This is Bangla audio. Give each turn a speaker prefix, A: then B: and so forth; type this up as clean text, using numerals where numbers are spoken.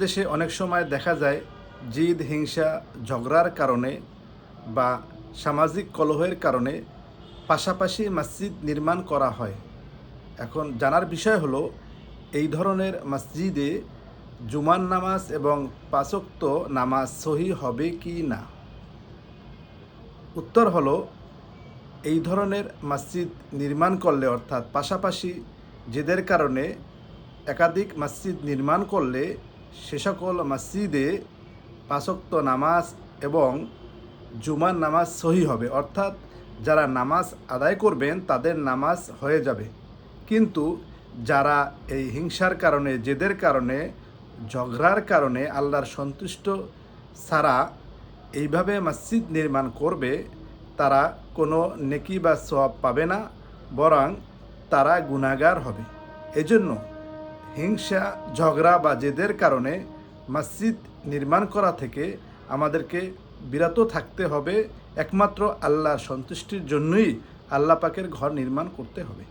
A: দেশে অনেক সময় দেখা যায় জিদ, হিংসা, ঝগড়ার কারণে বা সামাজিক কলহের কারণে পাশাপাশি মসজিদ নির্মাণ করা হয়। এখন জানার বিষয় হলো, এই ধরনের মসজিদে জুমার নামাজ এবং পাঁচ ওয়াক্ত নামাজ সহি হবে কি না। উত্তর হলো, এই ধরনের মসজিদ নির্মাণ করলে, অর্থাৎ পাশাপাশি জেদের কারণে একাধিক মসজিদ নির্মাণ করলে সে সকল মসজিদে পাঁচ ওয়াক্ত নামাজ এবং জুমার নামাজ সহি হবে, অর্থাৎ যারা নামাজ আদায় করবেন তাদের নামাজ হয়ে যাবে। কিন্তু যারা এই হিংসার কারণে, জেদের কারণে, ঝগড়ার কারণে আল্লাহর সন্তুষ্ট ছাড়া এইভাবে মসজিদ নির্মাণ করবে, তারা কোনো নেকি বা সওয়াব পাবে না, বরং তারা গুনাহগার হবে। এজন্য হিংসা, ঝগড়া বা জেদের কারণে মসজিদ নির্মাণ করা থেকে আমাদেরকে বিরত থাকতে হবে। একমাত্র আল্লাহর সন্তুষ্টির জন্যই আল্লাহ পাকের ঘর নির্মাণ করতে হবে।